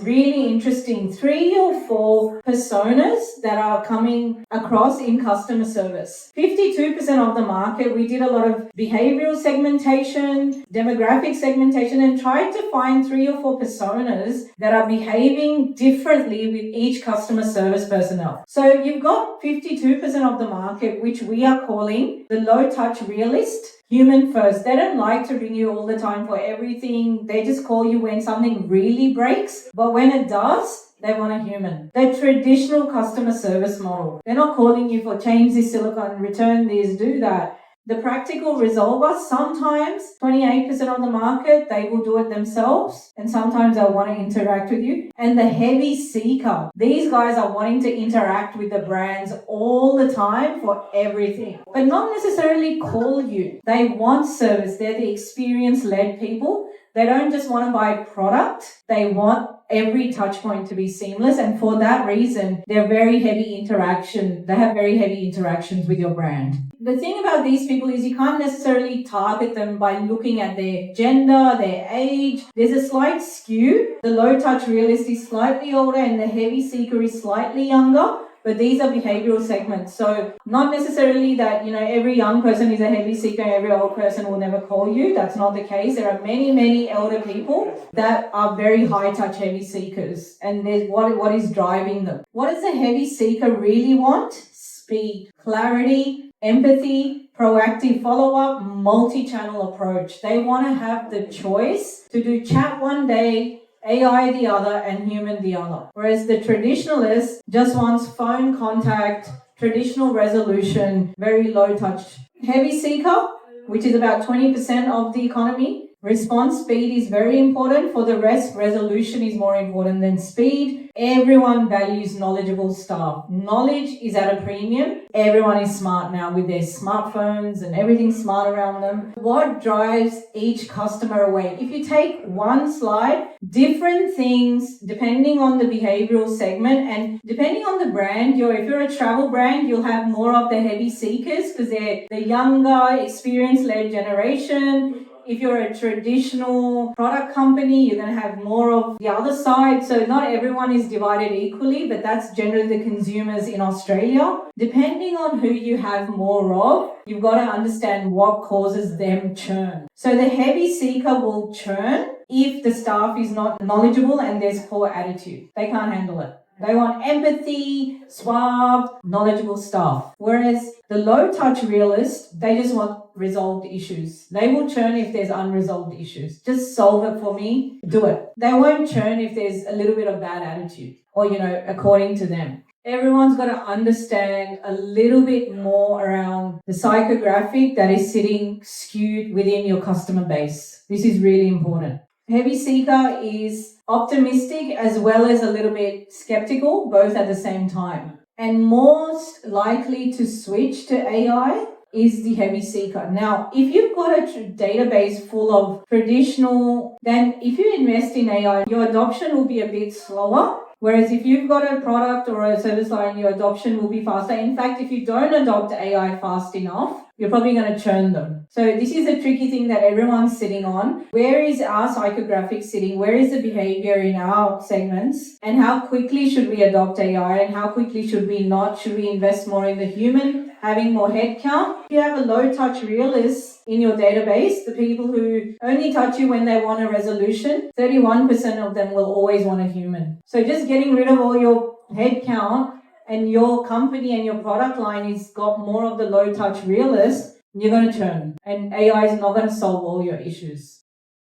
Really interesting. 3 or 4 personas that are coming across in customer service. 52% of the market, we did a lot of behavioral segmentation, demographic segmentation, and tried to find 3 or 4 personas that are behaving differently with each customer service personnel. So you've got 52% of the market, which we are calling the low touch realist. Human first. They don't like to ring you all the time for everything. They just call you when something really breaks. But when it does, they want a human. The traditional customer service model. They're not calling you for change this silicone, return this, do that. The practical resolver, sometimes 28% of the market, they will do it themselves, and sometimes they'll want to interact with you. And the heavy seeker, these guys are wanting to interact with the brands all the time for everything, but not necessarily call you. They want service. They're the experience-led people. They don't just want to buy product. They want every touch point to be seamless. And for that reason, they're very heavy interaction. They have very heavy interactions with your brand. The thing about these people is you can't necessarily target them by looking at their gender, their age. There's a slight skew. The low touch realist is slightly older and the heavy seeker is slightly younger. But these are behavioral segments. So not necessarily that, every young person is a heavy seeker, every old person will never call you. That's not the case. There are many, many elder people that are very high touch heavy seekers. And there's what is driving them. What does a heavy seeker really want? Speed, clarity, empathy, proactive follow-up, multi-channel approach. They want to have the choice to do chat one day, AI the other, and human the other. Whereas the traditionalist just wants phone contact, traditional resolution, very low touch. Heavy seeker, which is about 20% of the economy. Response speed is very important. For the rest, resolution is more important than speed. Everyone values knowledgeable staff. Knowledge is at a premium. Everyone is smart now with their smartphones and everything smart around them. What drives each customer away? If you take one slide, different things depending on the behavioral segment and depending on the brand. If you're a travel brand, you'll have more of the heavy seekers because they're the younger, experience-led generation. If you're a traditional product company, you're going to have more of the other side. So not everyone is divided equally, but that's generally the consumers in Australia. Depending on who you have more of, you've got to understand what causes them churn. So the heavy seeker will churn if the staff is not knowledgeable and there's poor attitude. They can't handle it. They want empathy, suave, knowledgeable staff. Whereas the low-touch realist, they just want resolved issues. They will churn if there's unresolved issues. Just solve it for me, do it. They won't churn if there's a little bit of bad attitude or, according to them. Everyone's got to understand a little bit more around the psychographic that is sitting skewed within your customer base. This is really important. Heavy seeker is optimistic as well as a little bit skeptical, both at the same time. And most likely to switch to AI is the heavy seeker. Now, if you've got a database full of traditional, then if you invest in AI, your adoption will be a bit slower. Whereas if you've got a product or a service line, your adoption will be faster. In fact, if you don't adopt AI fast enough, you're probably going to churn them. So this is a tricky thing that everyone's sitting on. Where is our psychographic sitting? Where is the behavior in our segments? And how quickly should we adopt AI? And how quickly should we not? Should we invest more in the human, having more headcount? If you have a low-touch realist in your database, the people who only touch you when they want a resolution, 31% of them will always want a human. So just getting rid of all your headcount and your company and your product line has got more of the low-touch realist, you're going to churn. And AI is not going to solve all your issues.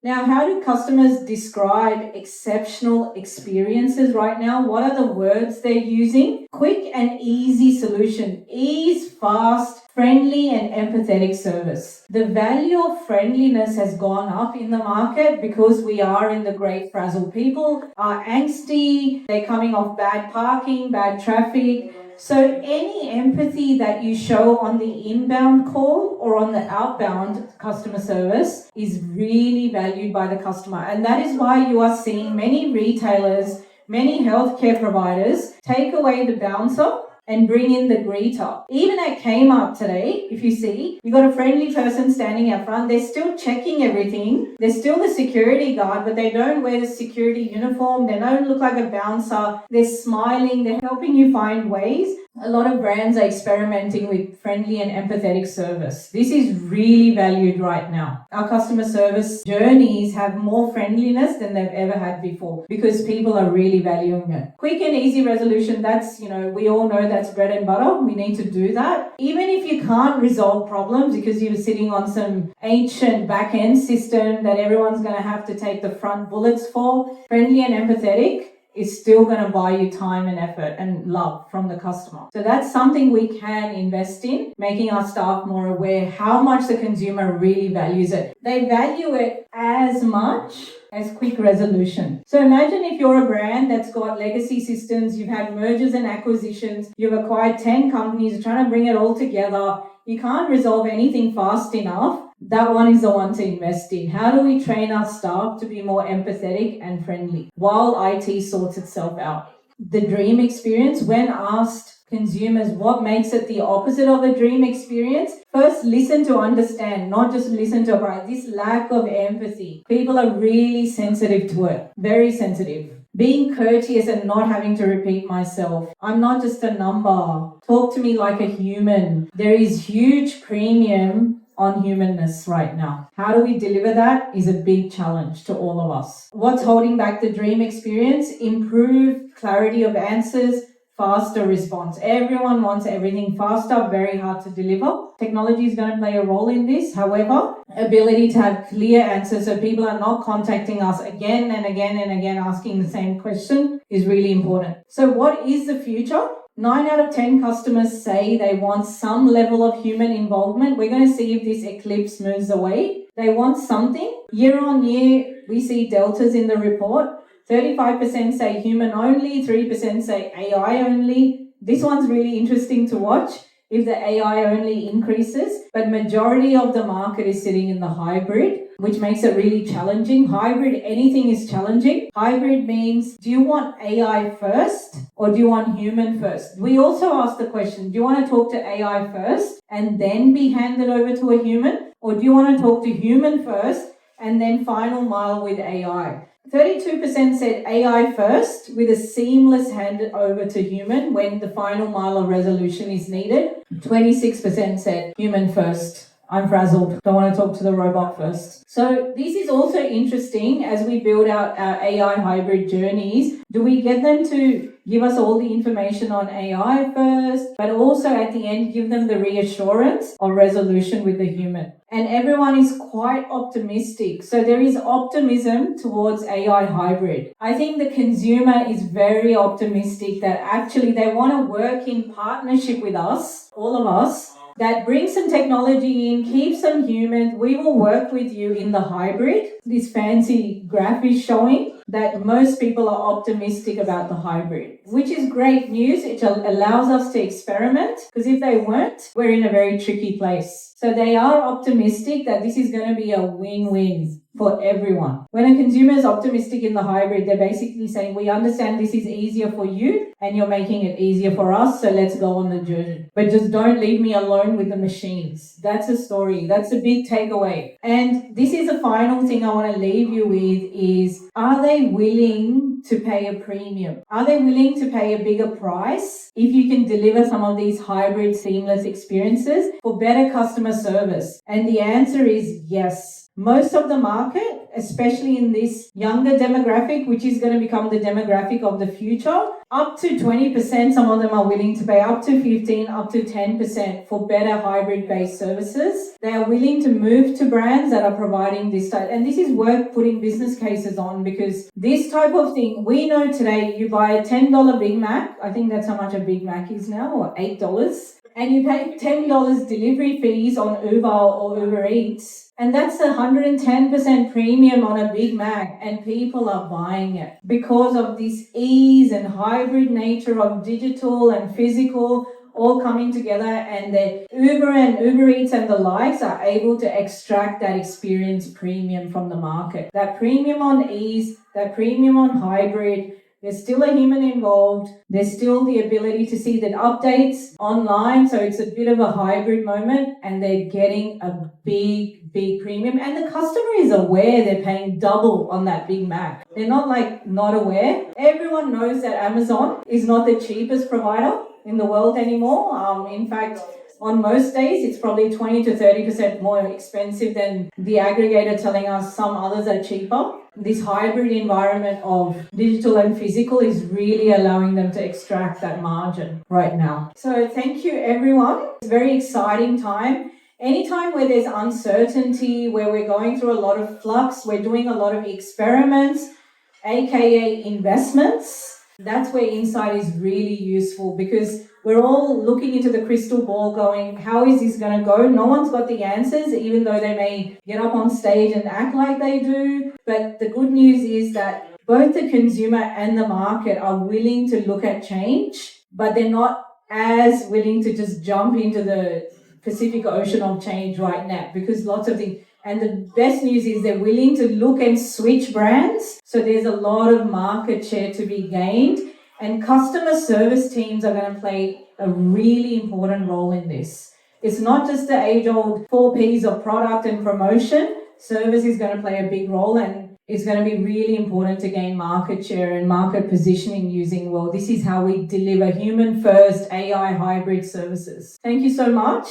Now, how do customers describe exceptional experiences right now? What are the words they're using? Quick and easy solution. Ease, fast, friendly and empathetic service. The value of friendliness has gone up in the market because we are in the great frazzle. People are angsty, they're coming off bad parking, bad traffic. So any empathy that you show on the inbound call or on the outbound customer service is really valued by the customer. And that is why you are seeing many retailers, many healthcare providers take away the bouncer and bring in the greeter. Even at Kmart today, if you see, you got a friendly person standing out front. They're still checking everything. They're still the security guard, but they don't wear the security uniform. They don't look like a bouncer. They're smiling. They're helping you find ways. A lot of brands are experimenting with friendly and empathetic service. This is really valued right now. Our customer service journeys have more friendliness than they've ever had before because people are really valuing it. Quick and easy resolution, that's, we all know that's bread and butter. We need to do that. Even if you can't resolve problems because you're sitting on some ancient back-end system that everyone's going to have to take the front bullets for, friendly and empathetic is still going to buy you time and effort and love from the customer. So that's something we can invest in, making our staff more aware how much the consumer really values it. They value it as much as quick resolution. So imagine if you're a brand that's got legacy systems, you've had mergers and acquisitions, you've acquired 10 companies, you're trying to bring it all together, you can't resolve anything fast enough. That one is the one to invest in. How do we train our staff to be more empathetic and friendly while IT sorts itself out? The dream experience, when asked consumers what makes it the opposite of a dream experience, first listen to understand, not just listen to apply. This lack of empathy, people are really sensitive to it, very sensitive. Being courteous and not having to repeat myself. I'm not just a number. Talk to me like a human. There is huge premium on humanness right now. How do we deliver that is a big challenge to all of us. What's holding back the dream experience? Improved clarity of answers, faster response. Everyone wants everything faster, very hard to deliver. Technology is going to play a role in this. However, ability to have clear answers so people are not contacting us again and again and again asking the same question is really important. So what is the future? 9 out of 10 customers say they want some level of human involvement. We're going to see if this eclipse moves away. They want something. Year on year, we see deltas in the report. 35% say human only, 3% say AI only. This one's really interesting to watch if the AI only increases, but majority of the market is sitting in the hybrid, which makes it really challenging. Hybrid, anything is challenging. Hybrid means, do you want AI first or do you want human first? We also ask the question, do you want to talk to AI first and then be handed over to a human? Or do you want to talk to human first and then final mile with AI? 32% said AI first with a seamless hand over to human when the final mile of resolution is needed. 26% said human first. I'm frazzled. Don't want to talk to the robot first. So this is also interesting as we build out our AI hybrid journeys. Do we get them to give us all the information on AI first, but also at the end give them the reassurance of resolution with the human? And everyone is quite optimistic. So there is optimism towards AI hybrid. I think the consumer is very optimistic that actually they want to work in partnership with us, all of us, that brings some technology in, keeps some humans. We will work with you in the hybrid. This fancy graph is showing that most people are optimistic about the hybrid, which is great news. It allows us to experiment, because if they weren't, we're in a very tricky place. So they are optimistic that this is going to be a win-win for everyone. When a consumer is optimistic in the hybrid, they're basically saying, we understand this is easier for you and you're making it easier for us, so let's go on the journey. But just don't leave me alone with the machines. That's a story. That's a big takeaway. And this is the final thing I want to leave you with is, are they willing to pay a premium? Are they willing to pay a bigger price if you can deliver some of these hybrid seamless experiences for better customer service? And the answer is yes. Most of the market, especially in this younger demographic, which is going to become the demographic of the future, up to 20%, some of them are willing to pay up to 15, up to 10% for better hybrid-based services. They are willing to move to brands that are providing this type. And this is worth putting business cases on, because this type of thing, we know today you buy a $10 Big Mac. I think that's how much a Big Mac is now, or $8. And you pay $10 delivery fees on Uber or Uber Eats. And that's 110% premium on a Big Mac, and people are buying it because of this ease and hybrid nature of digital and physical all coming together, and the Uber and Uber Eats and the likes are able to extract that experience premium from the market. That premium on ease, that premium on hybrid, There's still a human involved. There's still the ability to see the updates online. So it's a bit of a hybrid moment, and they're getting a big premium. And the customer is aware they're paying double on that Big Mac. They're not not aware. Everyone knows that Amazon is not the cheapest provider in the world anymore. In fact, on most days, it's probably 20 to 30% more expensive than the aggregator telling us some others are cheaper. This hybrid environment of digital and physical is really allowing them to extract that margin right now. So thank you, everyone. It's a very exciting time. Anytime where there's uncertainty, where we're going through a lot of flux, we're doing a lot of experiments, aka investments, that's where insight is really useful, because we're all looking into the crystal ball going, how is this going to go? No one's got the answers, even though they may get up on stage and act like they do. But the good news is that both the consumer and the market are willing to look at change, but they're not as willing to just jump into the Pacific Ocean of change right now, because lots of things. And the best news is they're willing to look and switch brands. So there's a lot of market share to be gained. And customer service teams are going to play a really important role in this. It's not just the age-old 4 Ps of product and promotion. Service is going to play a big role, and it's going to be really important to gain market share and market positioning using, well, this is how we deliver human-first AI hybrid services. Thank you so much.